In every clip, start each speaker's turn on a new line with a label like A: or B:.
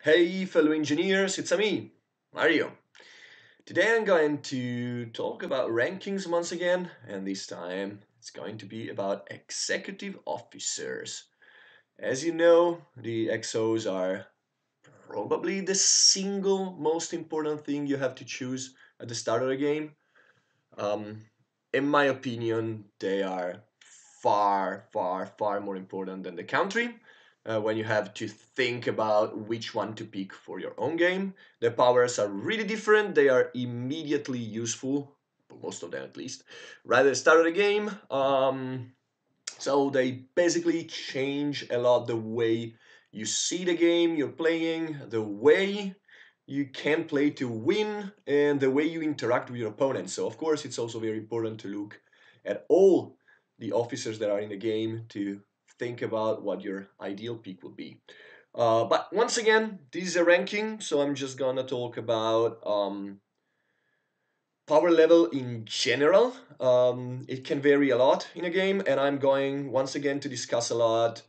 A: Hey, fellow engineers, it's me, Mario. Today I'm going to talk about rankings once again, and this time it's going to be about executive officers. As you know, the XOs are probably the single most important thing you have to choose at the start of the game. Um, in my opinion, they are far more important than the country. When you have to think about which one to pick for your own game, the powers are really different. They are immediately useful, most of them at least, right at the start of the game. So they basically change a lot the way you see the game you're playing, the way you can play to win, and the way you interact with your opponent. So of course it's also very important to look at all the officers that are in the game to think about what your ideal pick would be. But once again, this is a ranking, so I'm just gonna talk about power level in general. It can vary a lot in a game, and I'm going once again to discuss a lot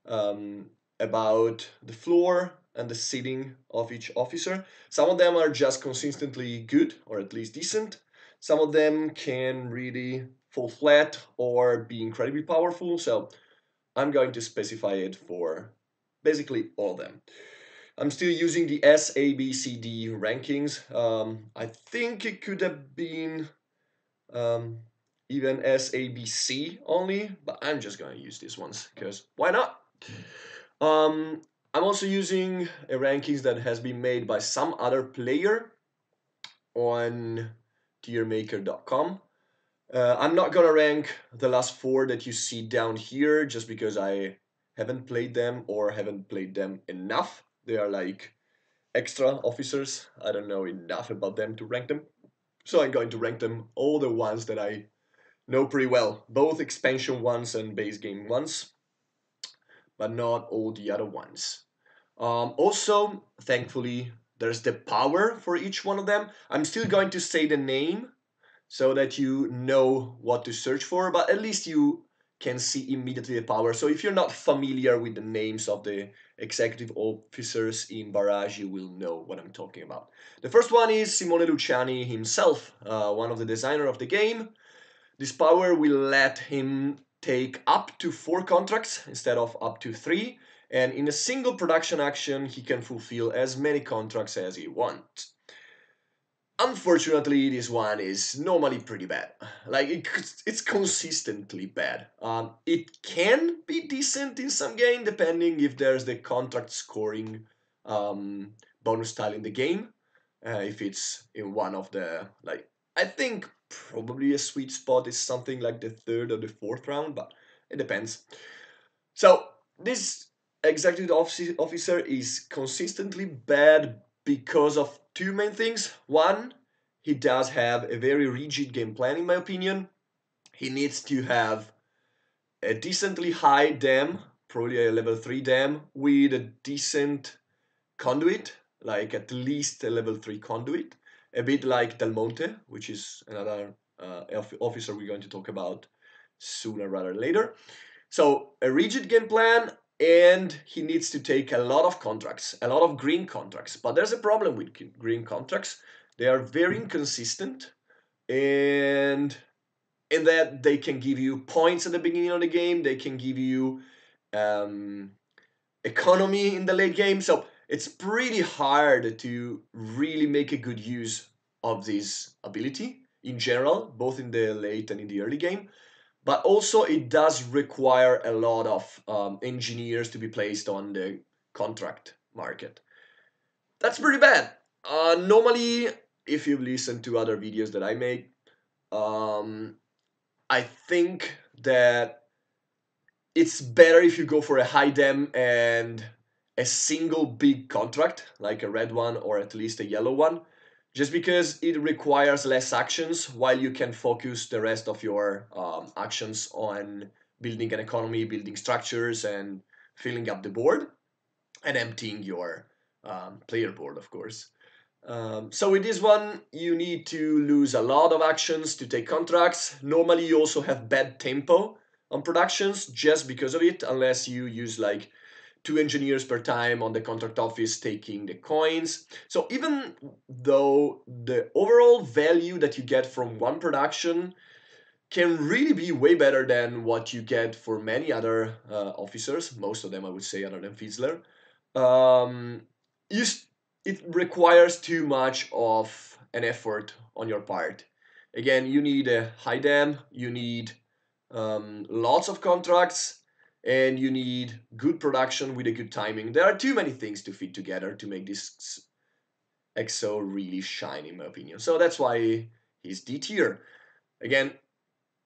A: about the floor and the seating of each officer. Some of them are just consistently good, or at least decent. Some of them can really fall flat or be incredibly powerful, so I'm going to specify it for basically all of them. I'm still using the SABCD rankings. I think it could have been um, even SABC only, but I'm just gonna use these ones because why not? Um, I'm also using a rankings that has been made by some other player on tiermaker.com. I'm not gonna rank the last four that you see down here just because I haven't played them or haven't played them enough. They are like extra officers. I don't know enough about them to rank them. So I'm going to rank them all the ones that I know pretty well, both expansion ones and base game ones, but not all the other ones. Also, thankfully, there's the power for each one of them. I'm still going to say the name so that you know what to search for, but at least you can see immediately the power. So if you're not familiar with the names of the executive officers in Barrage, you will know what I'm talking about. The first one is Simone Luciani himself, one of the designer of the game. This power will let him take up to 4 contracts instead of up to 3, and in a single production action, he can fulfill as many contracts as he wants. Unfortunately, this one is normally pretty bad. Like it's consistently bad. It can be decent in some game depending if there's the contract scoring bonus style in the game. If it's in one of the like, I think probably a sweet spot is something like the third or the fourth round, but it depends. So this executive officer is consistently bad because of two main things. One, he does have a very rigid game plan, in my opinion. He needs to have a decently high dam, probably a level 3 dam, with a decent conduit, like at least a level 3 conduit, a bit like Del Monte, which is another officer we're going to talk about sooner rather than later. So a rigid game plan, and he needs to take a lot of contracts, a lot of green contracts. But there's a problem with green contracts. They are very inconsistent, and in that they can give you points at the beginning of the game. They can give you um, economy in the late game. So it's pretty hard to really make a good use of this ability in general, both in the late and in the early game. But also it does require a lot of engineers to be placed on the contract market. That's pretty bad. Normally, if you've listened to other videos that I make, um, I think that it's better if you go for a high dem and a single big contract, like a red one or at least a yellow one, just because it requires less actions while you can focus the rest of your actions on building an economy, building structures, and filling up the board and emptying your player board, of course. So with this one, you need to lose a lot of actions to take contracts. Normally, you also have bad tempo on productions just because of it, unless you use like 2 engineers per time on the contract office taking the coins. So even though the overall value that you get from one production can really be way better than what you get for many other officers, most of them I would say other than Fizzler, um, you it requires too much of an effort on your part. Again, you need a high dam, you need lots of contracts, and you need good production with a good timing. There are too many things to fit together to make this EXO really shine, in my opinion. So that's why he's D tier. Again,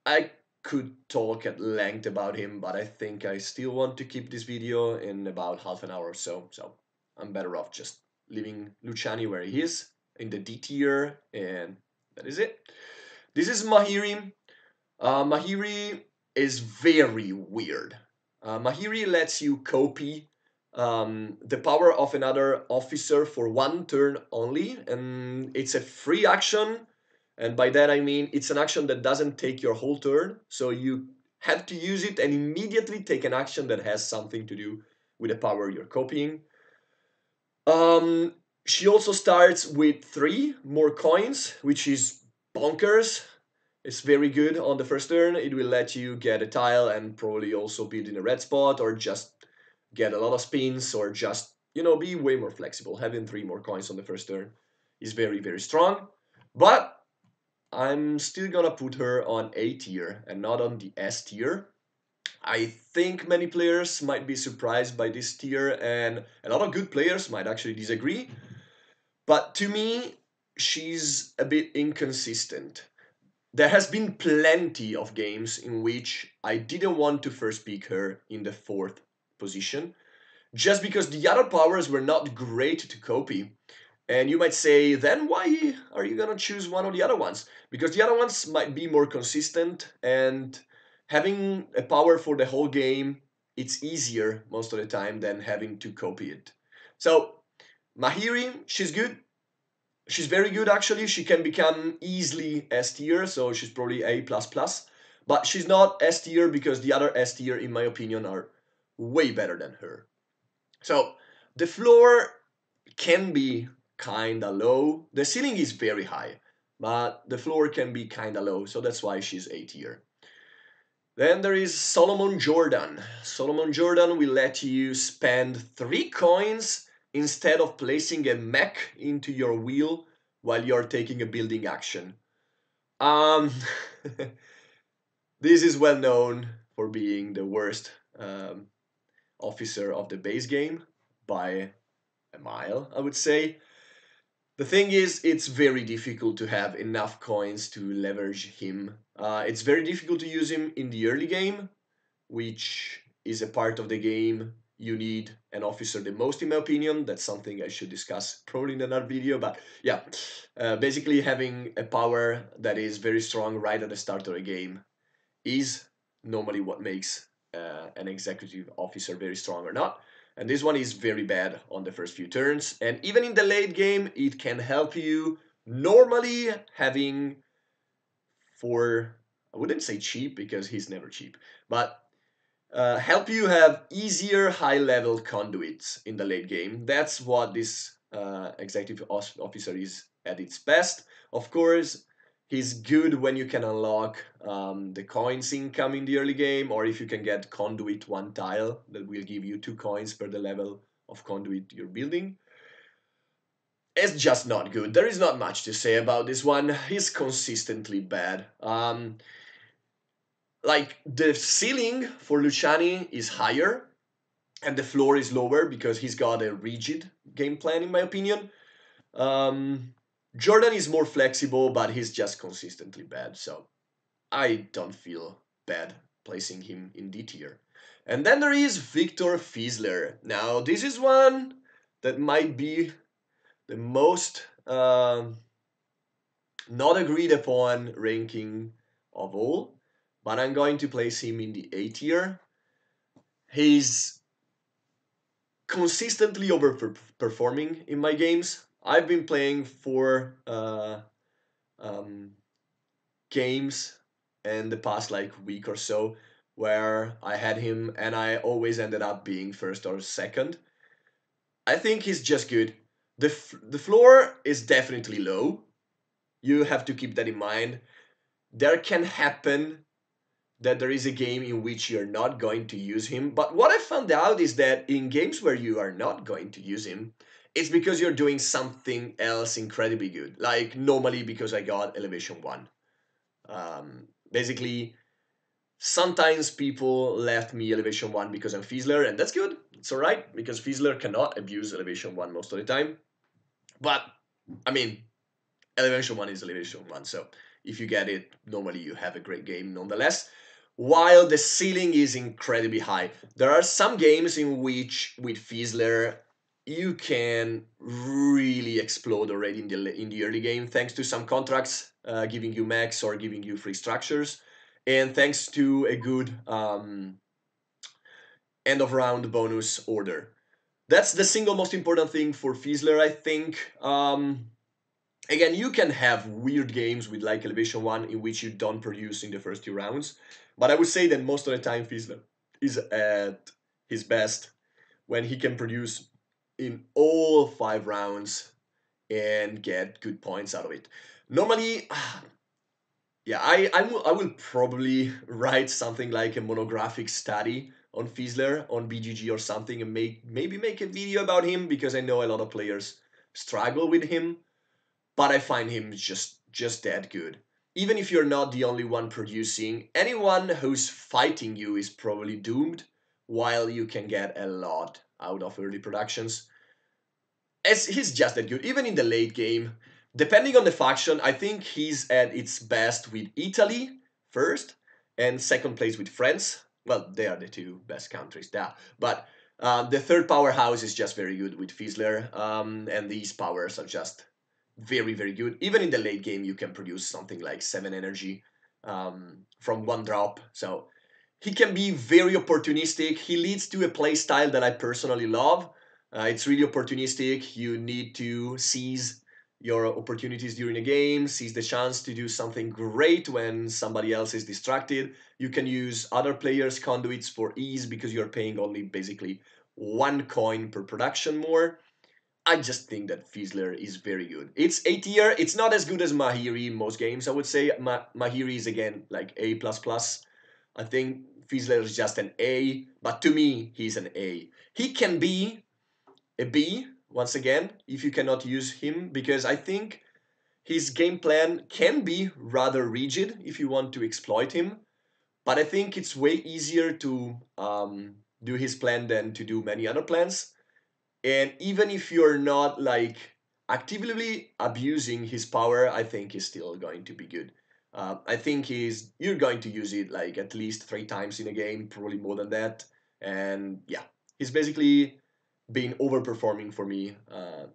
A: I could talk at length about him, but I think I still want to keep this video in about half an hour or so. So I'm better off just leaving Luciani where he is, in the D tier, and that is it. This is Mahiri. Mahiri is very weird. Mahiri lets you copy the power of another officer for one turn only, and it's a free action. And by that I mean it's an action that doesn't take your whole turn, so you have to use it and immediately take an action that has something to do with the power you're copying. She also starts with 3 more coins, which is bonkers. It's very good on the first turn. It will let you get a tile and probably also build in a red spot, or just get a lot of spins, or just, be way more flexible. Having 3 more coins on the first turn is very, very strong. But I'm still gonna put her on A tier and not on the S tier. I think many players might be surprised by this tier, and a lot of good players might actually disagree. But to me, she's a bit inconsistent. There has been plenty of games in which I didn't want to first pick her in the 4th position, just because the other powers were not great to copy. And you might say, then why are you gonna choose one of the other ones? Because the other ones might be more consistent, and having a power for the whole game, it's easier most of the time than having to copy it. So Mahiri, she's good. She's very good actually. She can become easily S tier, so she's probably A++. But she's not S tier because the other S tier, in my opinion, are way better than her. So the floor can be kinda low. The ceiling is very high, but the floor can be kinda low, so that's why she's A tier. Then there is Solomon Jordan. Solomon Jordan will let you spend 3 coins instead of placing a mech into your wheel while you're taking a building action. Um, this is well known for being the worst officer of the base game by a mile, I would say. The thing is, it's very difficult to have enough coins to leverage him. It's very difficult to use him in the early game, which is a part of the game you need an officer the most, in my opinion. That's something I should discuss probably in another video, but yeah. Basically, having a power that is very strong right at the start of the game is normally what makes an executive officer very strong or not. And this one is very bad on the first few turns. And even in the late game, it can help you normally having for, I wouldn't say cheap because he's never cheap, but help you have easier high-level conduits in the late game. That's what this executive officer is at its best. Of course, he's good when you can unlock the coins income in the early game, or if you can get conduit 1 tile that will give you 2 coins per the level of conduit you're building. It's just not good. There is not much to say about this one. He's consistently bad. Like, the ceiling for Luciani is higher and the floor is lower because he's got a rigid game plan, in my opinion. Jordan is more flexible, but he's just consistently bad, so I don't feel bad placing him in D tier. And then there is Victor Fizzler. Now, this is one that might be the most not agreed upon ranking of all, but I'm going to place him in the A tier. He's consistently overperforming in my games. I've been playing 4 games in the past like week or so where I had him and I always ended up being first or second. I think he's just good. The floor is definitely low. You have to keep that in mind. There can happen that there is a game in which you're not going to use him. But what I found out is that in games where you are not going to use him, it's because you're doing something else incredibly good. Like normally because I got Elevation 1. Basically, sometimes people left me Elevation 1 because I'm Fizzler, and that's good. It's alright, because Fizzler cannot abuse Elevation 1 most of the time. But, I mean, Elevation 1 is Elevation 1, so if you get it, normally you have a great game nonetheless. While the ceiling is incredibly high, there are some games in which, with Fizzler, you can really explode already in the early game, thanks to some contracts giving you max or giving you free structures, and thanks to a good end of round bonus order. That's the single most important thing for Fizzler, I think. Again, you can have weird games with like Elevation 1 in which you don't produce in the first 2 rounds, but I would say that most of the time Fizzler is at his best when he can produce in all 5 rounds and get good points out of it. Normally, yeah, I will probably write something like a monographic study on Fizzler on BGG or something and maybe make a video about him because I know a lot of players struggle with him, but I find him just that good. Even if you're not the only one producing, anyone who's fighting you is probably doomed, while you can get a lot out of early productions. As he's just that good, even in the late game. Depending on the faction, I think he's at its best with Italy first, and second place with France. Well, they are the two best countries there. But the third powerhouse is just very good with Fizzler, and these powers are just very, very good. Even in the late game, you can produce something like 7 energy from 1 drop. So he can be very opportunistic. He leads to a play style that I personally love. It's really opportunistic. You need to seize your opportunities during a game, seize the chance to do something great when somebody else is distracted. You can use other players' conduits for ease because you're paying only basically 1 coin per production more. I just think that Fizzler is very good. It's A tier. It's not as good as Mahiri in most games. I would say Mahiri is again like A++. I think Fizzler is just an A, but to me, he's an A. He can be a B, once again, if you cannot use him, because I think his game plan can be rather rigid if you want to exploit him, but I think it's way easier to do his plan than to do many other plans. And even if you're not like actively abusing his power, I think he's still going to be good. I think you're going to use it like at least 3 times in a game, probably more than that. And yeah, he's basically been overperforming for me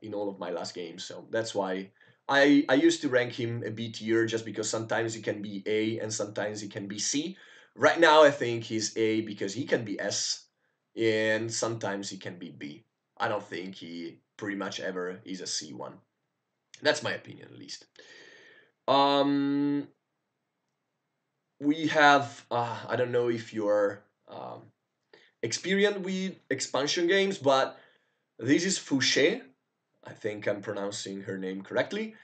A: in all of my last games. So that's why I used to rank him a B tier just because sometimes he can be A and sometimes he can be C. Right now, I think he's A because he can be S and sometimes he can be B. I don't think he pretty much ever is a C1. That's my opinion, at least. Um, we have, I don't know if you're experienced with expansion games, but this is Fouché. I think I'm pronouncing her name correctly.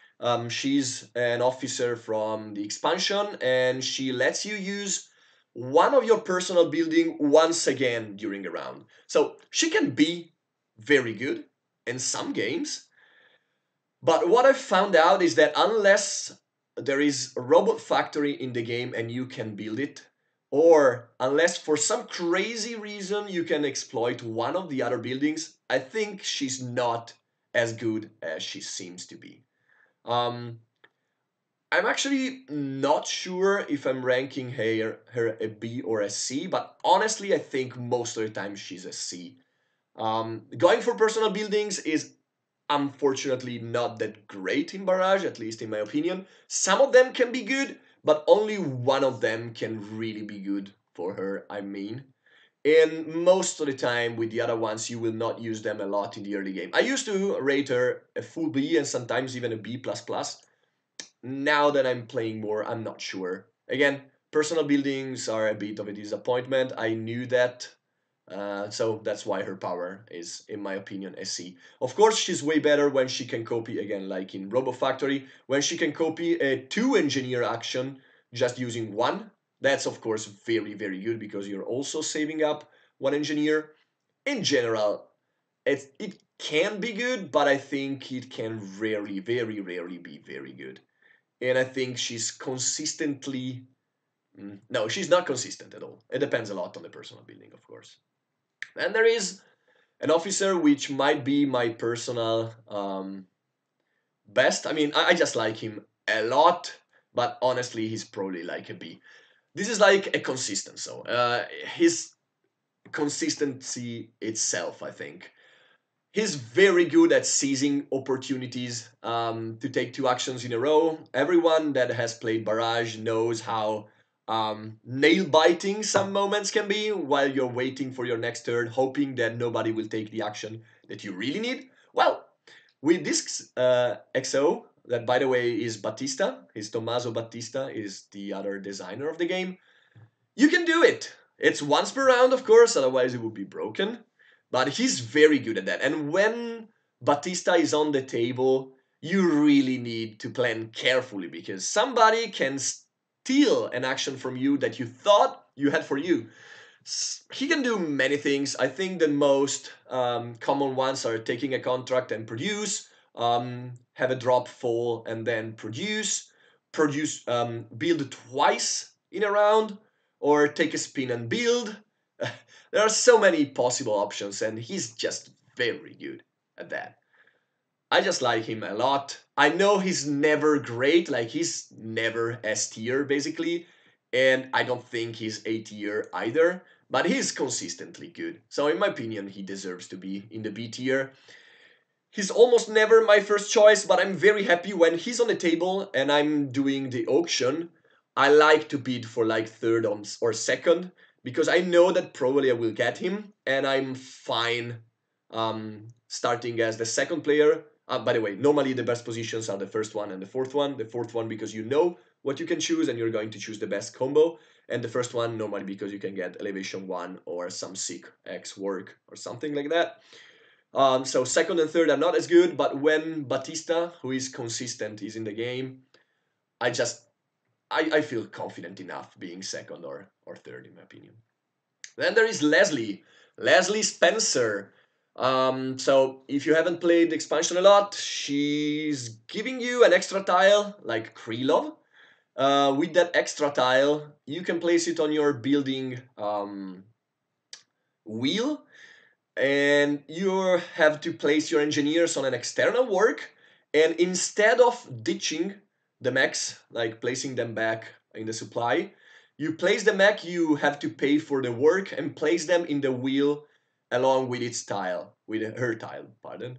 A: She's an officer from the expansion, and she lets you use one of your personal building once again during a round. So she can be very good in some games, but what I found out is that unless there is a robot factory in the game and you can build it, or unless for some crazy reason you can exploit one of the other buildings, I think she's not as good as she seems to be. Um, I'm actually not sure if I'm ranking her a B or a C, but honestly, I think most of the time she's a C. Going for personal buildings is unfortunately not that great in Barrage, at least in my opinion. Some of them can be good, but only one of them can really be good for her, I mean. And most of the time, with the other ones, you will not use them a lot in the early game. I used to rate her a full B and sometimes even a B++. Now that I'm playing more, I'm not sure. Again, Personal buildings are a bit of a disappointment. I knew that. So that's why her power is, in my opinion, a C. Of course, she's way better when she can copy, again, like in Robo Factory, when she can copy a 2 engineer action just using one. That's, of course, very, very good because you're also saving up 1 engineer. In general, it can be good, but I think it can rarely, very rarely be very good. And I think she's consistently. No, she's not consistent at all. It depends a lot on the personal building, of course. And there is an officer which might be my personal best. I mean, I just like him a lot, but honestly, he's probably like a B. This is like a consistent, so his consistency itself, I think. He's very good at seizing opportunities to take 2 actions in a row. Everyone that has played Barrage knows how nail biting some moments can be while you're waiting for your next turn, hoping that nobody will take the action that you really need. Well, with this XO, that by the way is Batista, is Tommaso Battista, is the other designer of the game, you can do it. It's once per round, of course, otherwise it would be broken. But he's very good at that. And when Batista is on the table, you really need to plan carefully because somebody can steal an action from you that you thought you had for you. He can do many things. I think the most common ones are taking a contract and produce, have a drop fall and then produce, build twice in a round, or take a spin and build. There are so many possible options, and he's just very good at that. I just like him a lot. I know he's never great, like he's never S tier basically, and I don't think he's A tier either, but he's consistently good. So in my opinion, he deserves to be in the B tier. He's almost never my first choice, but I'm very happy when he's on the table and I'm doing the auction. I like to bid for like third or second because I know that probably I will get him, and I'm fine starting as the second player. By the way, normally the best positions are the first one and the fourth one. The fourth one because you know what you can choose and you're going to choose the best combo. And the first one normally because you can get elevation 1 or some sick X work or something like that. So second and third are not as good, but when Batista, who is consistent, is in the game, I just I feel confident enough being second or third in my opinion. Then there is Leslie Spencer. So if you haven't played the expansion a lot, she's giving you an extra tile like Krylov. With that extra tile, you can place it on your building wheel, and you have to place your engineers on an external work, and instead of ditching the mechs, like placing them back in the supply, you place the mech, you have to pay for the work and place them in the wheel along with its tile, with her tile, pardon.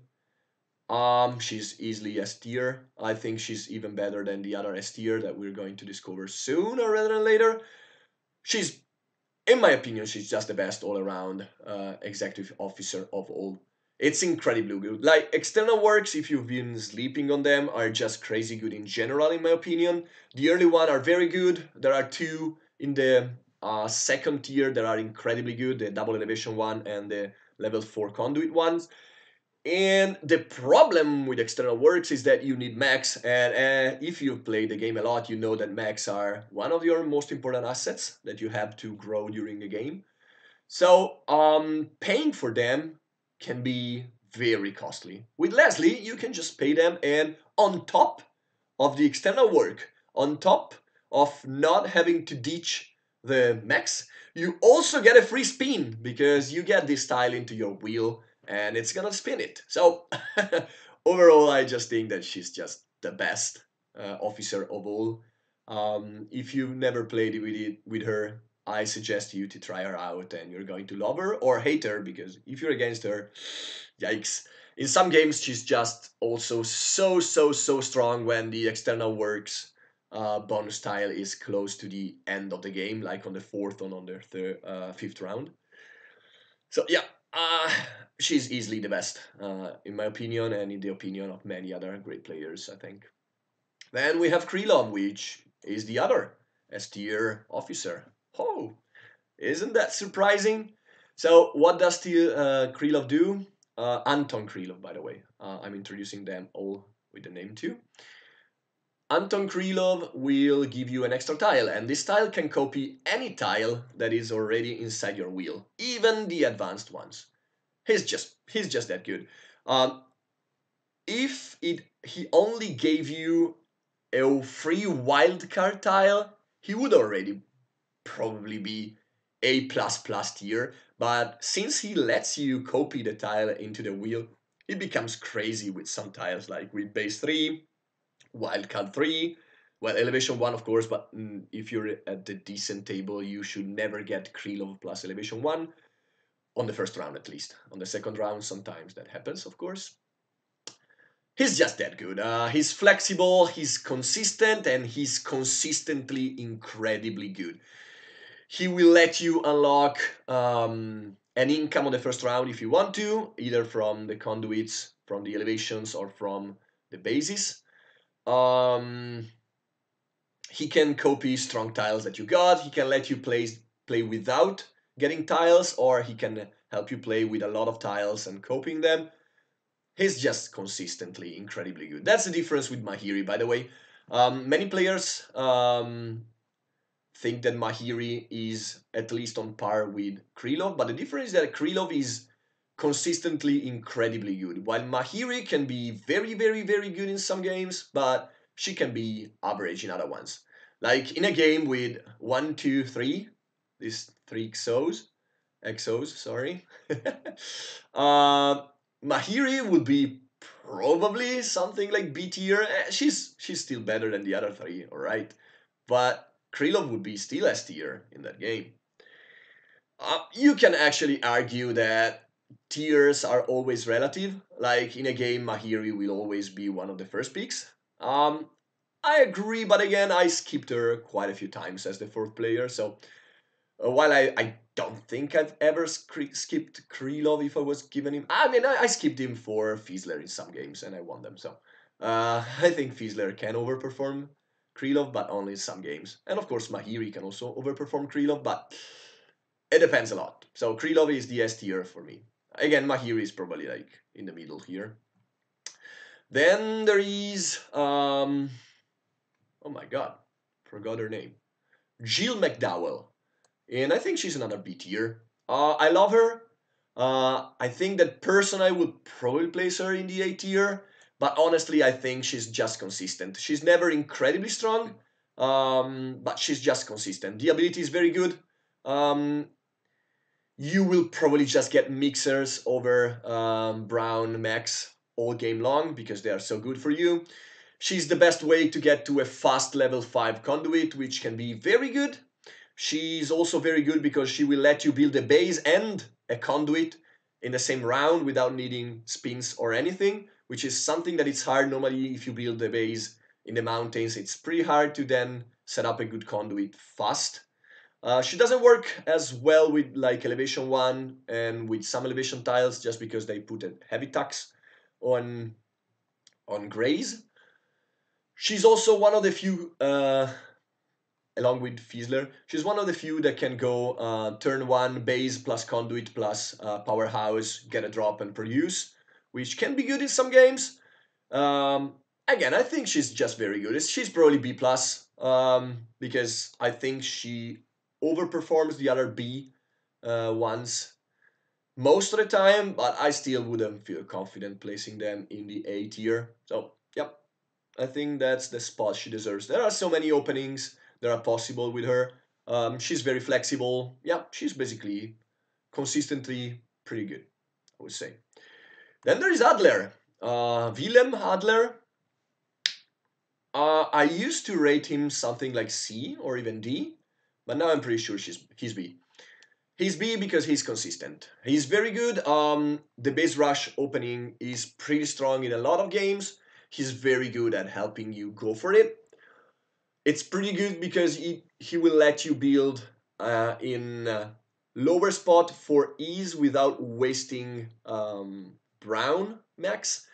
A: She's easily S tier. I think she's even better than the other S tier that we're going to discover sooner rather than later. She's, in my opinion, she's just the best all-around executive officer of all. It's incredibly good. Like, external works, if you've been sleeping on them, are just crazy good in general, in my opinion. The early one are very good. There are 2 in the second tier that are incredibly good, the double elevation one and the level 4 conduit ones. And the problem with external works is that you need mechs, and if you've played the game a lot, you know that mechs are one of your most important assets that you have to grow during the game. So paying for them can be very costly. With Leslie, you can just pay them, and on top of the external work, on top of not having to ditch the mechs, you also get a free spin because you get this tile into your wheel and it's gonna spin it. So overall, I just think that she's just the best officer of all. If you've never played with her, I suggest you to try her out, and you're going to love her or hate her, because if you're against her, yikes. In some games, she's just also so strong when the external works bonus tile is close to the end of the game, like on the fourth or on the fifth round. So yeah, uh, she's easily the best, in my opinion, and in the opinion of many other great players, I think. Then we have Krylov, which is the other S tier officer. Oh, isn't that surprising? So what does Krylov do? Anton Krylov, by the way. I'm introducing them all with the name too. Anton Krylov will give you an extra tile, and this tile can copy any tile that is already inside your wheel, even the advanced ones. He's just that good. Um, if he only gave you a free wildcard tile, he would already probably be A++ tier, but since he lets you copy the tile into the wheel, it becomes crazy with some tiles, like with base 3, wildcard 3, well, elevation 1 of course, but if you're at the decent table, you should never get Krylov plus elevation 1, on the first round at least. On the second round, sometimes that happens, of course. He's just that good. He's flexible, he's consistent, and he's consistently incredibly good. He will let you unlock an income on the first round if you want to, either from the conduits, from the elevations, or from the bases. He can copy strong tiles that you got. He can let you play without getting tiles, or he can help you play with a lot of tiles and copying them. He's just consistently incredibly good. That's the difference with Mahiri, by the way. Many players think that Mahiri is at least on par with Krylov, but the difference is that Krylov is consistently incredibly good, while Mahiri can be very, very, very good in some games, but she can be average in other ones. Like in a game with 1, 2, 3, these 3 XOs, sorry. uh, Mahiri would be probably something like B tier. She's still better than the other 3, alright? But Krylov would be still S tier in that game. You can actually argue that tiers are always relative. Like in a game, Mahiri will always be one of the first picks. I agree, but again, I skipped her quite a few times as the 4th player. So while I don't think I've ever skipped Krylov if I was given him. I mean, I skipped him for Fizzler in some games and I won them. So I think Fizzler can overperform Krylov, but only in some games. And of course, Mahiri can also overperform Krylov, but it depends a lot. So Krylov is the S tier for me. Again, Mahiri is probably like in the middle here. Then there is, oh my god, forgot her name. Jill McDowell. And I think she's another B tier. I love her. I think that person I would probably place her in the A tier. But honestly, I think she's just consistent. She's never incredibly strong, but she's just consistent. The ability is very good. You will probably just get mixers over Brown Max all game long because they are so good for you. She's the best way to get to a fast level 5 conduit, which can be very good. She's also very good because she will let you build a base and a conduit in the same round without needing spins or anything, which is something that it's hard normally if you build a base in the mountains. It's pretty hard to then set up a good conduit fast. She doesn't work as well with like elevation 1 and with some elevation tiles just because they put a heavy tax on grays. She's also one of the few, along with Fizzler, she's one of the few that can go turn 1 base plus conduit plus powerhouse, get a drop and produce, which can be good in some games. Again, I think she's just very good. She's probably B plus because I think she overperforms the other B ones most of the time, but I still wouldn't feel confident placing them in the A tier. So, yep, I think that's the spot she deserves. There are so many openings that are possible with her. She's very flexible. Yeah, she's basically consistently pretty good, I would say. Then there is Adler. Willem Adler. I used to rate him something like C or even D, but now I'm pretty sure he's B. He's B because he's consistent. He's very good. The base rush opening is pretty strong in a lot of games. He's very good at helping you go for it. It's pretty good because he will let you build in lower spot for ease without wasting brown max.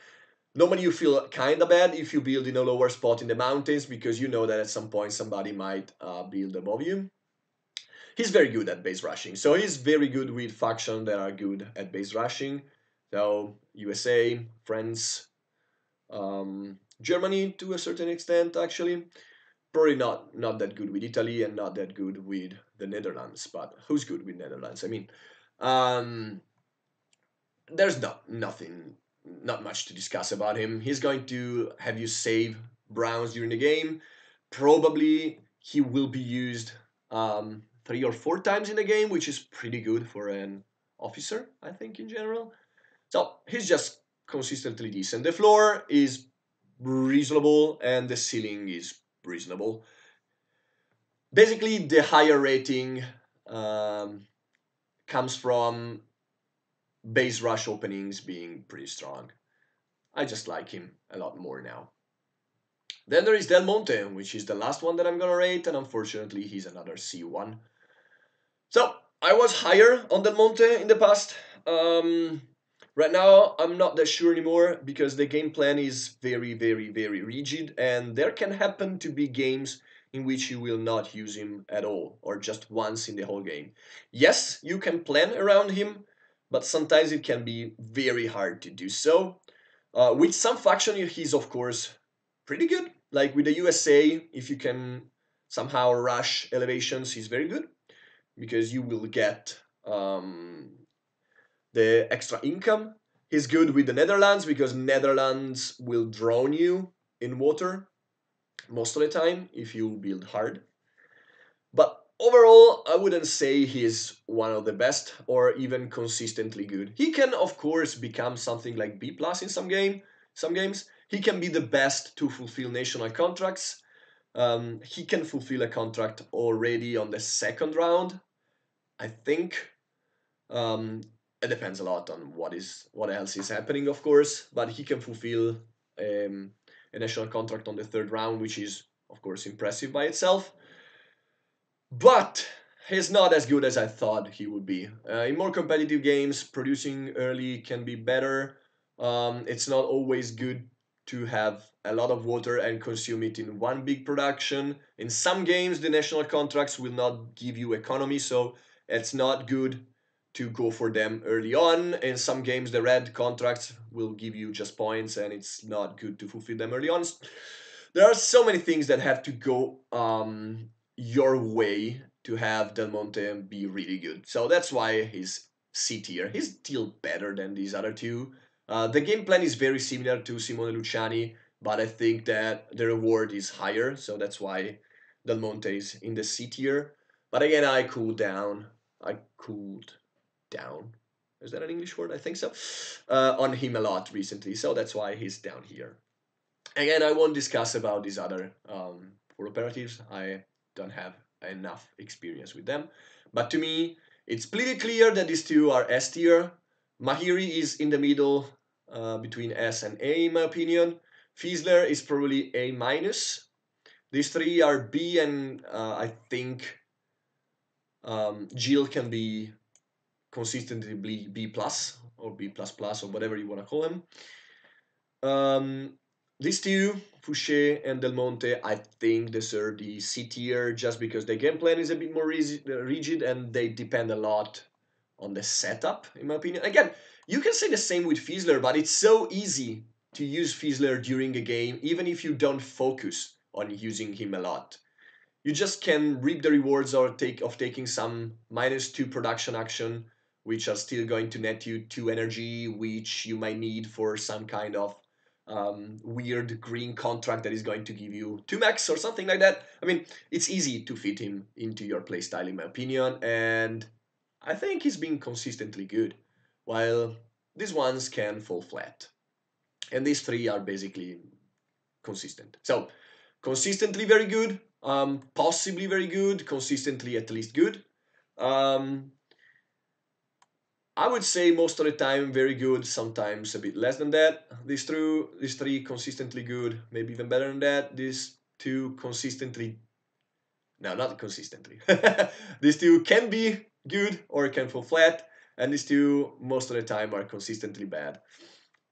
A: Normally you feel kind of bad if you build in a lower spot in the mountains because you know that at some point somebody might build above you. He's very good at base rushing. So he's very good with factions that are good at base rushing. So USA, France, Germany to a certain extent actually. Probably not that good with Italy and not that good with the Netherlands. But who's good with Netherlands? I mean, um, there's not much to discuss about him. He's going to have you save Browns during the game. Probably he will be used 3 or 4 times in the game, which is pretty good for an officer, I think, in general. So he's just consistently decent. The floor is reasonable and the ceiling is reasonable. Basically, the higher rating um, comes from base rush openings being pretty strong. I just like him a lot more now. Then there is Del Monte, which is the last one that I'm gonna rate, and unfortunately he's another C1. So I was higher on Del Monte in the past. Um, right now I'm not that sure anymore because the game plan is very, very, very rigid, and there can happen to be games in which you will not use him at all, or just once in the whole game. Yes, you can plan around him, but sometimes it can be very hard to do so. With some faction, he's of course pretty good. Like with the USA, if you can somehow rush elevations, he's very good because you will get the extra income. He's good with the Netherlands because Netherlands will drown you in water most of the time if you build hard. But overall, I wouldn't say he's one of the best or even consistently good. He can, of course, become something like B plus in some games. He can be the best to fulfill national contracts. He can fulfill a contract already on the second round, I think. Um, it depends a lot on what else is happening, of course, but he can fulfill a national contract on the third round, which is, of course, impressive by itself. But he's not as good as I thought he would be. In more competitive games, producing early can be better. It's not always good to have a lot of water and consume it in one big production. In some games, the national contracts will not give you economy, so it's not good to go for them early on. In some games, the red contracts will give you just points, and it's not good to fulfill them early on. There are so many things that have to go your way to have Del Monte be really good. So that's why he's C tier. He's still better than these other two. The game plan is very similar to Simone Luciani, but I think that the reward is higher, so that's why Del Monte is in the C tier. But again, I cooled down. I cooled down. Is that an English word? I think so. On him a lot recently, so that's why he's down here. Again, I won't discuss about these other four operatives. I don't have enough experience with them. But to me, it's pretty clear that these two are S tier. Mahiri is in the middle between S and A, in my opinion. Fiesler is probably A minus. These three are B, and I think Jill can be consistently B plus or B plus plus or whatever you want to call him. These two, Fouché and Del Monte, I think deserve the C tier just because the game plan is a bit more rigid and they depend a lot on the setup, in my opinion. Again, you can say the same with Fiesler, but it's so easy to use Fiesler during a game, even if you don't focus on using him a lot. You just can reap the rewards of taking some -2 production action, which are still going to net you 2 energy, which you might need for some kind of weird green contract that is going to give you 2 max or something like that. I mean, it's easy to fit him into your playstyle, in my opinion, and I think he's been consistently good, while these ones can fall flat. And these three are basically consistent. So, consistently very good, possibly very good, consistently at least good. Um, I would say most of the time very good, sometimes a bit less than that. These three consistently good, maybe even better than that. These two consistently, no, not consistently. These two can be good or can fall flat, and these two most of the time are consistently bad.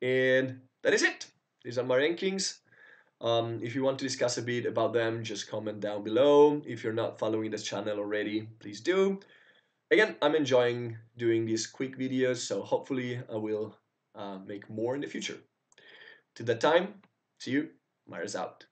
A: And that is it. These are my rankings. If you want to discuss a bit about them, just comment down below. If you're not following this channel already, please do. Again, I'm enjoying doing these quick videos, so hopefully I will make more in the future. Till that time, see you. Myers out.